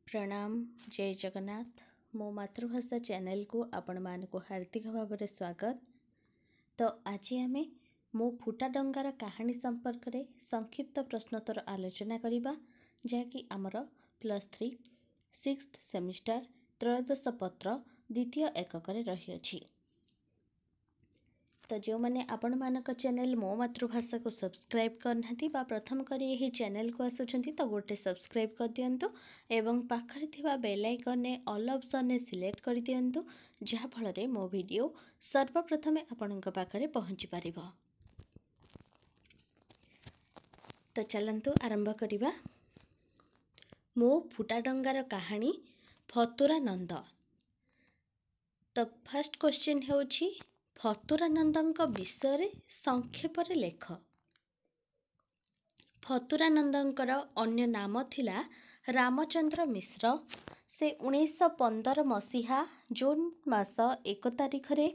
प्रणाम जय जगन्नाथ मो मातृभाषा चैनल को आपण मान को हार्दिक भाव में स्वागत। तो आज आम मो फुटा डंगार कहानी संपर्क में संक्षिप्त प्रश्नोत्तर आलोचना करिबा जहाँकि आमर +3 6th सेमिस्टर त्रयोदश पत्र द्वितीय एकक रही अछि। तो जो मैंने आपण मानक चैनल मो मातृभाषा को सब्सक्राइब करना प्रथम करी यही चैनल को आसुचंती तो गोटे सब्सक्राइब कर दियंतु एवं पाखरे थिबा बेल आइकन ने ऑल ऑप्शन ने सिलेक्ट कर दियंतु जहा फल मो वीडियो सर्वप्रथमे आपणक पाखरे पहुंची पारिबो। तो चलंतु आरंभ करिबा। मो फुटा डंगार कहानी फतुरानंद। तो फर्स्ट क्वेश्चन हेउछि फतुरानंदଙ୍କ विषय संक्षेप लेख। फतुरानंदଙ୍କର अन्य नाम थिला रामचंद्र मिश्र। से 1915 मसीहा जून मास 1 तारिख रे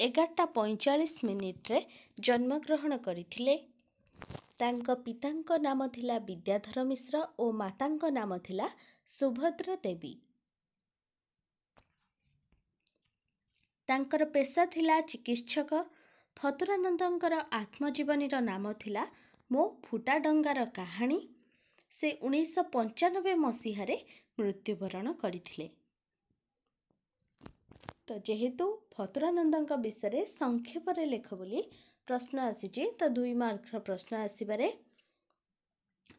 11:45 रे जन्मग्रहण करथिले। तांको पितांको नाम थिला विद्याधर मिश्र और मातांको नाम थिला सुभद्रा देवी। तांकर पेशा थिला चिकित्सक। फतुरानंदଙ୍କର आत्मजीवनी नाम थिला मो फुटा डंगार कहानी। से 1995 मसीह मृत्युवरण करथिले। तो जेहेतु फतुरानंदଙ୍କ विषय संक्षेप लेख बोली प्रश्न आसीची तो 2 मार्क प्रश्न आसीबारे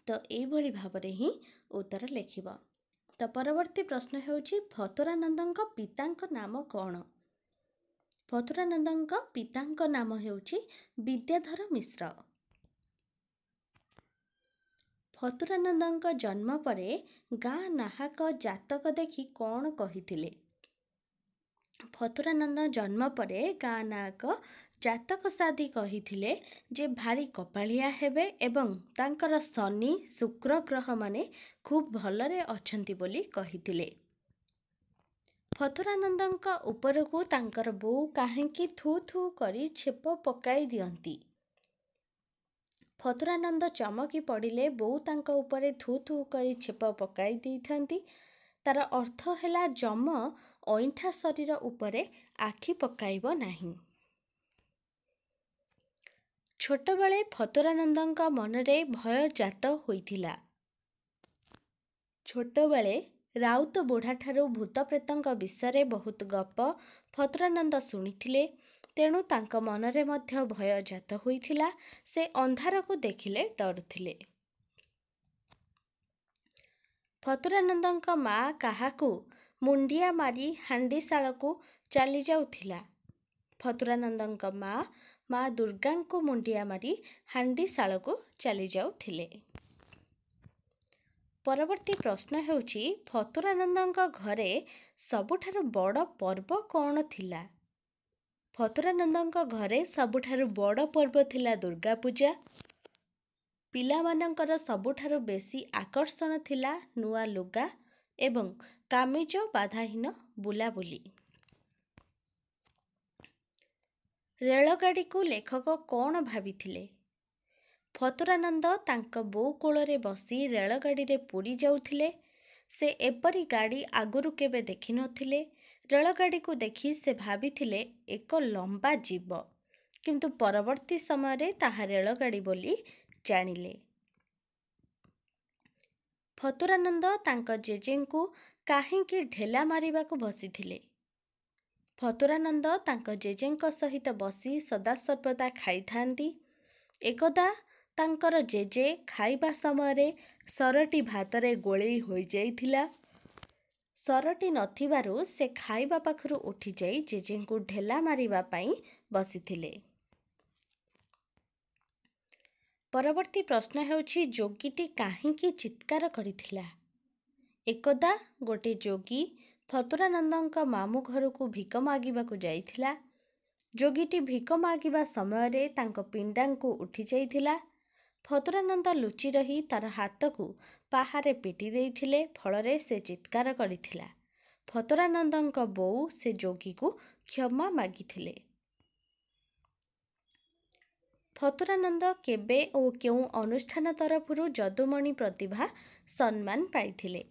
तो एभली भाबरे ही उत्तर लेखिबा। तो परवर्ती प्रश्न हेउची फतुरानंदଙ୍କ पितांको नाम कोन। फतुरानंदଙ୍କ पितांको नाम हेउची विद्याधर मिश्र। फतुरानंदଙ୍କ जन्म परे गाँ नाहक जातक देखि कौन कहिथिले। फतुरानंद जन्म परे गाँ नाहक जातक साधी कहिथिले जे भारी कपालिया हेबे एवं तांकर शनि शुक्र ग्रह माने खूब भलरे अछंती बोली कहिथिले। फतुरानंदଙ୍କ उपरकू तांकर बो काहेकि थू थू करी छेप पकाई दियंती। फतुरानंद चमकी पड़िले बो तांका उपरे थू थू करी छेप पकाई देइथांती। तार अर्थ हैला जम अइंठा शरीर उपरे आखि पकाइब नाही। छोट बेले फतुरानंदଙ୍କ मनरे भय जात होइथिला। छोट बेले राउत बुढ़ा ठारू भूत प्रेतଙ୍କ विषय बहुत गप फतुरानंद शुणिथिले। तेणु तांक मनरे मध्य भय जात होइथिला। से अंधार को देखिले डरुथिले। फतुरानंदଙ୍କ माँ काहाकू मुंडिया मारी हांडीशाल को चली जाउथिला। फतुरानंदଙ୍କ माँ दुर्गा को मुंडिया मारी हांडीशाल को चली जाउथिले। परवर्ती प्रश्न हेउची फतुरानंदଙ୍କ घरे सबुठारु बड़ पर्व कौन थिला। फतुरानंदଙ୍କ घरे सबुठारु बड़ पर्व थिला दुर्गा पूजा। पिलामानंकर सबुठारु बेसी आकर्षण थिला नुआ लुगा एवं कामिज बाधाहीन बुलाबुली। रेलगाड़ी को लेखक कौन भाविथिले। फतुरानंद तांक बो कोଳରେ बसी रेलगाड़ी रे पुरी जाउथिले। से एपरी गाड़ी आगुरु केबे देखि नथिले। रेलगाड़ी को देखि से भाविथिले एक लंबा जीव किंतु परवर्ती समय रे ताहा रेलगाड़ी बोली जानिले। फतुरानंद तांक जेजेंकु काहेकि ढेला मारिबाकू बसिथिले। फतुरानंद तांक जेजेंक सहित बसी सदासर्वदा खाइथांती। एकदा तांकर जेजे खाइबा समय रे सरटी भातरे गोळेई होई जाइथिला। सरटी नथिबारु से खाइबा पाखरु उठी जाई जेजेंकु ढेला मारिबा पई बसिथिले। परवर्ती प्रश्न हेउछि जोगीटी काहेकि चित्कार करिथिला। एकदा गोटे जोगी फतुरानंदଙ୍କ मामू घर को भिक मागिबाकू जाइथिला। जोगीटी भिक मागिबा समय रे तांको पिंडांकु उठी जाइथिला। फतुरानंद लुचि रही तार हाथ को पाहारे पिटी देइथिले। फलरे से चित्कार करिथिला। फतुरानंदଙ୍କ बोऊ से जोगी को क्षमा मागिथिले। फतुरानंद केबे ओ केउ अनुष्ठान तरफरु जदुमणि प्रतिभा सम्मान पाइथिले।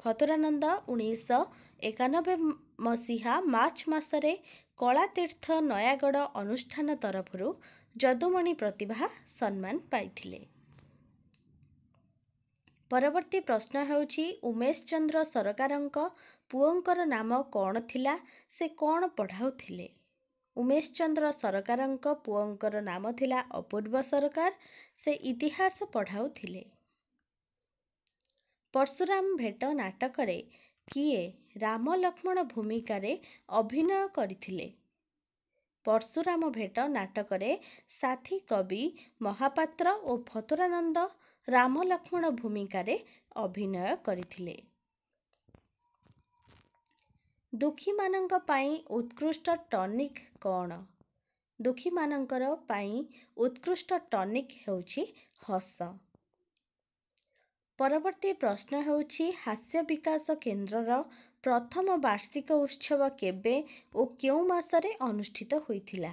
ଫତୁରାନନ୍ଦ 1991 ମସିହା ମାର୍ଚ୍ଚ ମାସରେ କଳାତୀର୍ଥ ନୟାଗଡ଼ ଅନୁଷ୍ଠାନ ତରଫରୁ ଯଦୁମଣି ପ୍ରତିଭା ସମ୍ମାନ ପାଇଥିଲେ। ପରବର୍ତ୍ତୀ ପ୍ରଶ୍ନ ହେଉଛି ଉମେଶ ଚନ୍ଦ୍ର ସରକାରଙ୍କ ପୁଅଙ୍କର ନାମ କ'ଣ ଥିଲା? ସେ କ'ଣ ପଢ଼ାଉଥିଲେ? ଉମେଶ ଚନ୍ଦ୍ର ସରକାରଙ୍କ ପୁଅଙ୍କର ନାମ ଥିଲା ଅପୂର୍ବ ସରକାର। ସେ ଇତିହାସ ପଢ଼ାଉଥିଲେ। ପରଶୁରାମ ଭେଟ ନାଟକରେ କିଏ ରାମ ଲକ୍ଷ୍ମଣ ଭୂମିକାରେ ଅଭିନୟ କରିଥିଲେ? ପରଶୁରାମ ଭେଟ ନାଟକରେ ସାଥୀ କବି ମହାପାତ୍ର ଓ ଫତୁରାନନ୍ଦ ରାମ ଲକ୍ଷ୍ମଣ ଭୂମିକାରେ ଅଭିନୟ କରିଥିଲେ। ଦୁଃଖୀମାନଙ୍କ ପାଇଁ ଉତ୍କୃଷ୍ଟ ଟନିକ୍ କ'ଣ? ଦୁଃଖୀମାନଙ୍କର ପାଇଁ ଉତ୍କୃଷ୍ଟ ଟନିକ୍ ହେଉଛି ହସ। ପରବର୍ତ୍ତୀ ପ୍ରଶ୍ନ ହେଉଛି ହାସ୍ୟ ବିକାଶ କେନ୍ଦ୍ରର ପ୍ରଥମ ବାର୍ଷିକ ଉତ୍ସବ କେବେ ଓ କେଉଁ ମାସରେ ଅନୁଷ୍ଠିତ ହୋଇଥିଲା?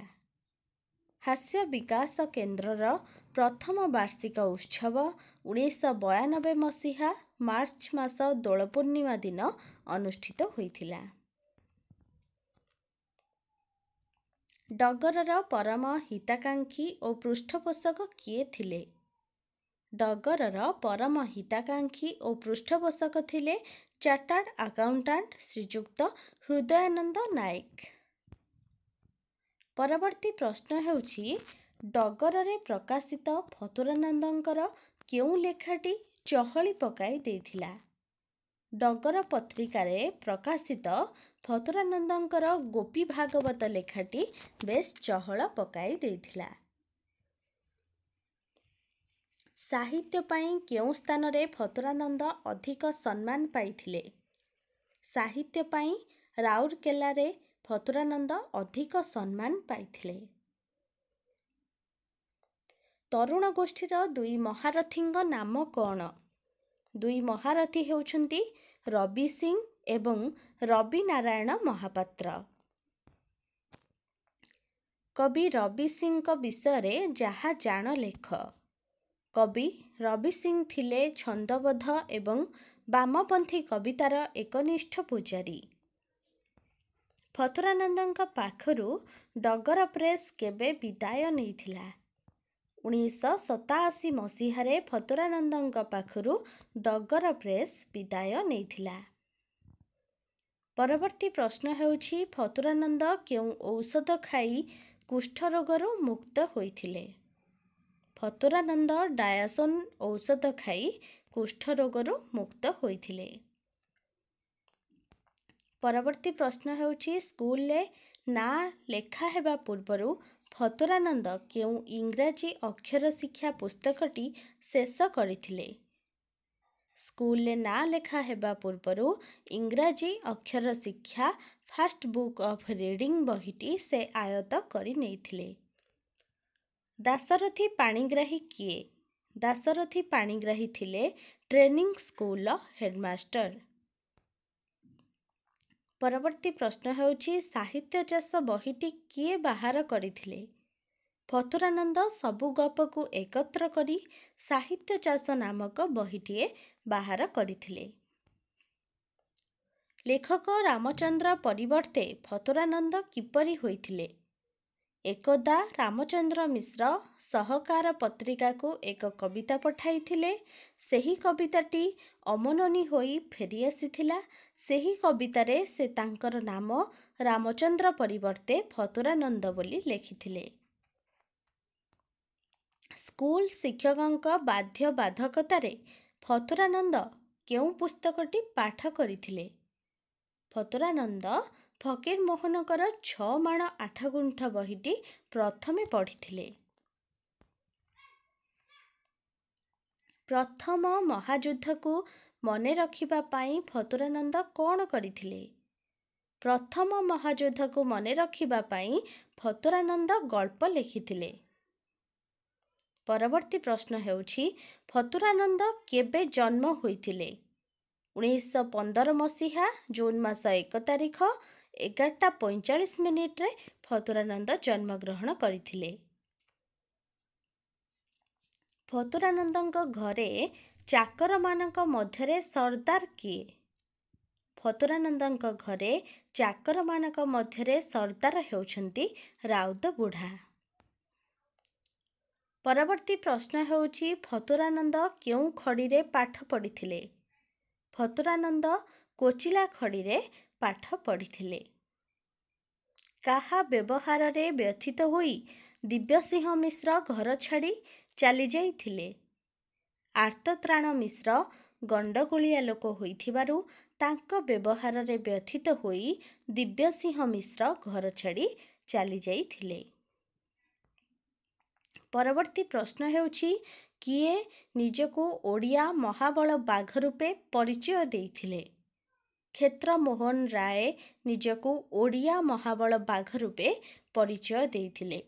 ହାସ୍ୟ ବିକାଶ କେନ୍ଦ୍ରର ପ୍ରଥମ ବାର୍ଷିକ ଉତ୍ସବ 1992 ମସିହା ମାର୍ଚ୍ଚ ମାସ ଦୋଳ ପୂର୍ଣ୍ଣିମା ଦିନ ଅନୁଷ୍ଠିତ ହୋଇଥିଲା। ଡଗରର ପରମ ହିତାକାଂକ୍ଷୀ ଓ ପୃଷ୍ଠପୋଷକ କିଏ ଥିଲେ? ଡଗରର ପରମ ହିତାକାଂକ୍ଷୀ ଓ ପୃଷ୍ଠପୋଷକ ଥିଲେ ଚାର୍ଟାର୍ଡ ଆକାଉଣ୍ଟାଣ୍ଟ ଶ୍ରୀଯୁକ୍ତ ହୃଦୟାନନ୍ଦ ନାୟକ। ପରବର୍ତ୍ତୀ ପ୍ରଶ୍ନ ହେଉଛି ଡଗରରେ ପ୍ରକାଶିତ ଫତୁରାନନ୍ଦଙ୍କର କେଉଁ ଲେଖାଟି ଚହଳି ପକାଇ ଦେଇଥିଲା? ଡଗର ପତ୍ରିକାରେ ପ୍ରକାଶିତ ଫତୁରାନନ୍ଦଙ୍କର ଗୋପୀ ଭାଗବତ ଲେଖାଟି ବେଶ୍ ଚହଳ ପକାଇ ଦେଇଥିଲା। ସାହିତ୍ୟ ପାଇଁ କେଉଁ ସ୍ଥାନରେ ଫତୁରାନନ୍ଦ ଅଧିକ ସମ୍ମାନ ପାଇଥିଲେ? ସାହିତ୍ୟ ପାଇଁ ରାଉରକେଲାରେ ଫତୁରାନନ୍ଦ ଅଧିକ ସମ୍ମାନ ପାଇଥିଲେ। ତରୁଣ ଗୋଷ୍ଠୀର ଦୁଇ ମହାରଥୀଙ୍କ ନାମ କ'ଣ? ଦୁଇ ମହାରଥୀ ହେଉଛନ୍ତି ରବି ସିଂ ଏବଂ ରବି ନାରାୟଣ ମହାପାତ୍ର। କବି ରବି ସିଂଙ୍କ ବିଷୟରେ ଯାହା ଜାଣ ଲେଖ। କବି ରବି ସିଂ ଥିଲେ ଛନ୍ଦବଦ୍ଧ ଏବଂ ବାମପନ୍ଥୀ କବିତାର ଏକନିଷ୍ଠ ପୂଜାରୀ। ଫତୁରାନନ୍ଦଙ୍କ ପାଖରୁ ଡଗର ପ୍ରେସ୍ କେବେ ବିଦାୟ ନେଇଥିଲା? 1987 ମସିହାରେ ଫତୁରାନନ୍ଦଙ୍କ ପାଖରୁ ଡଗର ପ୍ରେସ୍ ବିଦାୟ ନେଇଥିଲା। ପରବର୍ତ୍ତୀ ପ୍ରଶ୍ନ ହେଉଛି ଫତୁରାନନ୍ଦ କେଉଁ ଔଷଧ ଖାଇ କୁଷ୍ଠ ରୋଗରୁ ମୁକ୍ତ ହୋଇଥିଲେ? ଫତୁରାନନ୍ଦ ଡାୟାସୋନ୍ ଔଷଧ ଖାଇ କୁଷ୍ଠ ରୋଗରୁ ମୁକ୍ତ ହୋଇଥିଲେ। ପରବର୍ତ୍ତୀ ପ୍ରଶ୍ନ ହେଉଛି ସ୍କୁଲରେ ନାଁ ଲେଖା ହେବା ପୂର୍ବରୁ ଫତୁରାନନ୍ଦ କେଉଁ ଇଂରାଜୀ ଅକ୍ଷର ଶିକ୍ଷା ପୁସ୍ତକଟି ଶେଷ କରିଥିଲେ? ସ୍କୁଲରେ ନାଁ ଲେଖା ହେବା ପୂର୍ବରୁ ଇଂରାଜୀ ଅକ୍ଷର ଶିକ୍ଷା ଫାଷ୍ଟ ବୁକ୍ ଅଫ୍ ରିଡ଼ିଂ ବହିଟି ସେ ଆୟତ୍ତ କରି ନେଇଥିଲେ। ଦାଶରଥି ପାଣିଗ୍ରାହୀ କିଏ? ଦାଶରଥି ପାଣିଗ୍ରାହୀ ଥିଲେ ଟ୍ରେନିଂ ସ୍କୁଲର ହେଡମାଷ୍ଟର। ପରବର୍ତ୍ତୀ ପ୍ରଶ୍ନ ହେଉଛି ସାହିତ୍ୟ ଚାଷ ବହିଟି କିଏ ବାହାର କରିଥିଲେ? ଫତୁରାନନ୍ଦ ସବୁ ଗପକୁ ଏକତ୍ର କରି ସାହିତ୍ୟ ଚାଷ ନାମକ ବହିଟିଏ ବାହାର କରିଥିଲେ। ଲେଖକ ରାମଚନ୍ଦ୍ର ପରିବର୍ତ୍ତେ ଫତୁରାନନ୍ଦ କିପରି ହୋଇଥିଲେ? ଏକଦା ରାମଚନ୍ଦ୍ର ମିଶ୍ର ସହକାର ପତ୍ରିକାକୁ ଏକ କବିତା ପଠାଇଥିଲେ। ସେହି କବିତାଟି ଅମନନି ହୋଇ ଫେରିଆସିଥିଲା। ସେହି କବିତାରେ ସେ ତାଙ୍କର ନାମ ରାମଚନ୍ଦ୍ର ପରିବର୍ତ୍ତେ ଫତୁରାନନ୍ଦ ବୋଲି ଲେଖିଥିଲେ। ସ୍କୁଲ ଶିକ୍ଷକଙ୍କ ବାଧ୍ୟବାଧକତାରେ ଫତୁରାନନ୍ଦ କେଉଁ ପୁସ୍ତକଟି ପାଠ କରିଥିଲେ? ଫତୁରାନନ୍ଦ ଫକୀରମୋହନଙ୍କର 6 ମାଣ 8 ଗୁଣ୍ଠ ବହିଟି ପ୍ରଥମେ ପଢ଼ିଥିଲେ। ପ୍ରଥମ ମହାଯୁଦ୍ଧକୁ ମନେ ରଖିବା ପାଇଁ ଫତୁରାନନ୍ଦ କ'ଣ କରିଥିଲେ? ପ୍ରଥମ ମହାଯୁଦ୍ଧକୁ ମନେ ରଖିବା ପାଇଁ ଫତୁରାନନ୍ଦ ଗଳ୍ପ ଲେଖିଥିଲେ। ପରବର୍ତ୍ତୀ ପ୍ରଶ୍ନ ହେଉଛି ଫତୁରାନନ୍ଦ କେବେ ଜନ୍ମ ହୋଇଥିଲେ? 1915 ମସିହା ଜୁନ୍ ମାସ 1 ତାରିଖ 11:45 ଫତୁରାନନ୍ଦ ଜନ୍ମଗ୍ରହଣ କରିଥିଲେ। ଫତୁରାନନ୍ଦଙ୍କ ଘରେ ଚାକରମାନଙ୍କ ମଧ୍ୟରେ ସର୍ଦ୍ଦାର କିଏ? ଫତୁରାନନ୍ଦଙ୍କ ଘରେ ଚାକରମାନଙ୍କ ମଧ୍ୟରେ ସର୍ଦ୍ଦାର ହେଉଛନ୍ତି ରାଉତ ବୁଢ଼ା। ପରବର୍ତ୍ତୀ ପ୍ରଶ୍ନ ହେଉଛି ଫତୁରାନନ୍ଦ କେଉଁ ଖଡ଼ିରେ ପାଠ ପଢ଼ିଥିଲେ? ଫତୁରାନନ୍ଦ କୋଚିଲା ଖଡ଼ିରେ ପାଠ ପଢ଼ିଥିଲେ। କାହା ବ୍ୟବହାରରେ ବ୍ୟଥିତ ହୋଇ ଦିବ୍ୟସିଂହ ମିଶ୍ର ଘର ଛାଡ଼ି ଚାଲିଯାଇଥିଲେ? ଆର୍ତ୍ତତ୍ରାଣ ମିଶ୍ର ଗଣ୍ଡଗୋଳିଆ ଲୋକ ହୋଇଥିବାରୁ ତାଙ୍କ ବ୍ୟବହାରରେ ବ୍ୟଥିତ ହୋଇ ଦିବ୍ୟସିଂହ ମିଶ୍ର ଘର ଛାଡ଼ି ଚାଲିଯାଇଥିଲେ। ପରବର୍ତ୍ତୀ ପ୍ରଶ୍ନ ହେଉଛି କିଏ ନିଜକୁ ଓଡ଼ିଆ ମହାବଳ ବାଘ ରୂପେ ପରିଚୟ ଦେଇଥିଲେ? କ୍ଷେତ୍ରମୋହନ ରାୟ ନିଜକୁ ଓଡ଼ିଆ ମହାବଳ ବାଘ ରୂପେ ପରିଚୟ ଦେଇଥିଲେ।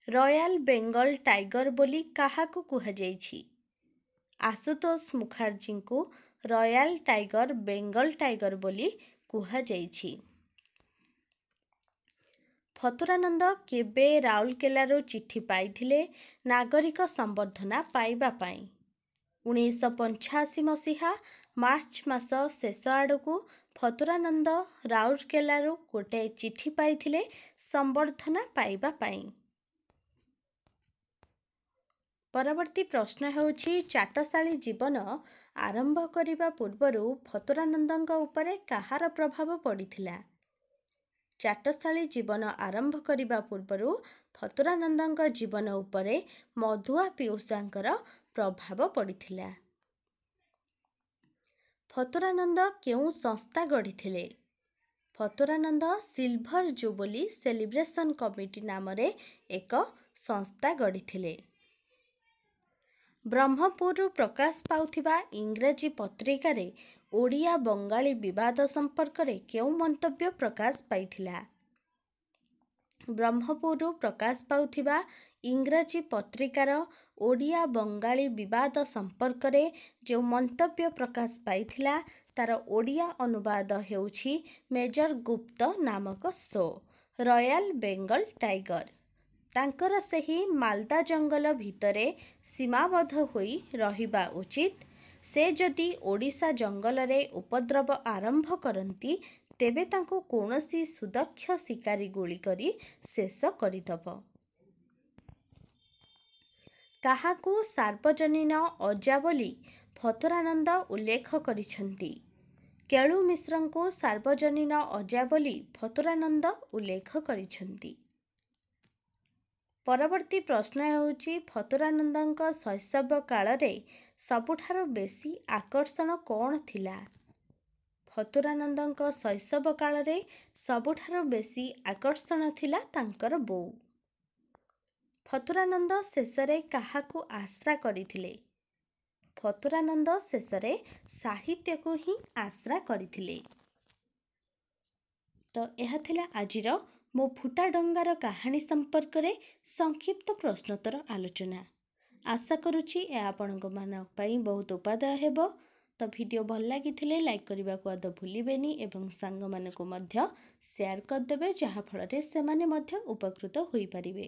ରୟାଲ ବେଙ୍ଗଲ ଟାଇଗର ବୋଲି କାହାକୁ କୁହାଯାଇଛି? ଆଶୁତୋଷ ମୁଖାର୍ଜୀଙ୍କୁ ରୟାଲ ଟାଇଗର ବେଙ୍ଗଲ ଟାଇଗର ବୋଲି କୁହାଯାଇଛି। ଫତୁରାନନ୍ଦ କେବେ ରାଉରକେଲାରୁ ଚିଠି ପାଇଥିଲେ ନାଗରିକ ସମ୍ବର୍ଦ୍ଧନା ପାଇବା ପାଇଁ? 1985 ମସିହା ମାର୍ଚ୍ଚ ମାସ ଶେଷ ଆଡ଼କୁ ଫତୁରାନନ୍ଦ ରାଉରକେଲାରୁ ଗୋଟାଏ ଚିଠି ପାଇଥିଲେ ସମ୍ବର୍ଦ୍ଧନା ପାଇବା ପାଇଁ। ପରବର୍ତ୍ତୀ ପ୍ରଶ୍ନ ହେଉଛି ଚାଟଶାଳୀ ଜୀବନ ଆରମ୍ଭ କରିବା ପୂର୍ବରୁ ଫତୁରାନନ୍ଦଙ୍କ ଉପରେ କାହାର ପ୍ରଭାବ ପଡ଼ିଥିଲା? ଚାଟଶାଳୀ ଜୀବନ ଆରମ୍ଭ କରିବା ପୂର୍ବରୁ ଫତୁରାନନ୍ଦଙ୍କ ଜୀବନ ଉପରେ ମଧୁଆ ପିଉସାଙ୍କର ପ୍ରଭାବ ପଡ଼ିଥିଲା। ଫତୁରାନନ୍ଦ କେଉଁ ସଂସ୍ଥା ଗଢ଼ିଥିଲେ? ଫତୁରାନନ୍ଦ ସିଲଭର ଜୁବଲି ସେଲିବ୍ରେସନ କମିଟି ନାମରେ ଏକ ସଂସ୍ଥା ଗଢ଼ିଥିଲେ। ବ୍ରହ୍ମପୁରରୁ ପ୍ରକାଶ ପାଉଥିବା ଇଂରାଜୀ ପତ୍ରିକାରେ ଓଡ଼ିଆ ବଙ୍ଗାଳୀ ବିବାଦ ସମ୍ପର୍କରେ କେଉଁ ମନ୍ତବ୍ୟ ପ୍ରକାଶ ପାଇଥିଲା? ବ୍ରହ୍ମପୁରରୁ ପ୍ରକାଶ ପାଉଥିବା ଇଂରାଜୀ ପତ୍ରିକାର ଓଡ଼ିଆ ବଙ୍ଗାଳୀ ବିବାଦ ସମ୍ପର୍କରେ ଯେଉଁ ମନ୍ତବ୍ୟ ପ୍ରକାଶ ପାଇଥିଲା ତାର ଓଡ଼ିଆ ଅନୁବାଦ ହେଉଛି ମେଜର ଗୁପ୍ତ ନାମକ ଶୋ ରୟାଲ ବେଙ୍ଗଲ ଟାଇଗର। ତାଙ୍କର ସେହି ମାଲଦା ଜଙ୍ଗଲ ଭିତରେ ସୀମାବଦ୍ଧ ହୋଇ ରହିବା ଉଚିତ। ସେ ଯଦି ଓଡ଼ିଶା ଜଙ୍ଗଲରେ ଉପଦ୍ରବ ଆରମ୍ଭ କରନ୍ତି ତେବେ ତାଙ୍କୁ କୌଣସି ସୁଦକ୍ଷ ଶିକାରୀ ଗୁଳି କରି ଶେଷ କରିଦେବ। କାହାକୁ ସାର୍ବଜନୀନ ଅଜା ବୋଲି ଫତୁରାନନ୍ଦ ଉଲ୍ଲେଖ କରିଛନ୍ତି? କେଳୁ ମିଶ୍ରଙ୍କୁ ସାର୍ବଜନୀନ ଅଜା ବୋଲି ଫତୁରାନନ୍ଦ ଉଲ୍ଲେଖ କରିଛନ୍ତି। ପରବର୍ତ୍ତୀ ପ୍ରଶ୍ନ ହେଉଛି ଫତୁରାନନ୍ଦଙ୍କ ଶୈଶବ କାଳରେ ସବୁଠାରୁ ବେଶୀ ଆକର୍ଷଣ କ'ଣ ଥିଲା? ଫତୁରାନନ୍ଦଙ୍କ ଶୈଶବ କାଳରେ ସବୁଠାରୁ ବେଶୀ ଆକର୍ଷଣ ଥିଲା ତାଙ୍କର ବୋଉ। ଫତୁରାନନ୍ଦ ଶେଷରେ କାହାକୁ ଆଶ୍ରା କରିଥିଲେ? ଫତୁରାନନ୍ଦ ଶେଷରେ ସାହିତ୍ୟକୁ ହିଁ ଆଶ୍ରା କରିଥିଲେ। ତ ଏହା ଥିଲା ଆଜିର ମୋ ଫୁଟା ଡଙ୍ଗାର କାହାଣୀ ସମ୍ପର୍କରେ ସଂକ୍ଷିପ୍ତ ପ୍ରଶ୍ନୋତ୍ତର ଆଲୋଚନା। ଆଶା କରୁଛି ଏହା ଆପଣଙ୍କ ମାନଙ୍କ ପାଇଁ ବହୁତ ଉପାଦାୟ ହେବ। ତ ଭିଡ଼ିଓ ଭଲ ଲାଗିଥିଲେ ଲାଇକ୍ କରିବାକୁ ଆଦୌ ଭୁଲିବେନି ଏବଂ ସାଙ୍ଗମାନଙ୍କୁ ମଧ୍ୟ ସେୟାର କରିଦେବେ ଯାହାଫଳରେ ସେମାନେ ମଧ୍ୟ ଉପକୃତ ହୋଇପାରିବେ।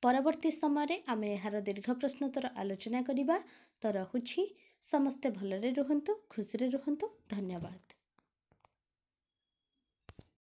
ପରବର୍ତ୍ତୀ ସମୟରେ ଆମେ ଏହାର ଦୀର୍ଘ ପ୍ରଶ୍ନୋତ୍ତର ଆଲୋଚନା କରିବା। ତ ରହୁଛି, ସମସ୍ତେ ଭଲରେ ରୁହନ୍ତୁ, ଖୁସିରେ ରୁହନ୍ତୁ। ଧନ୍ୟବାଦ।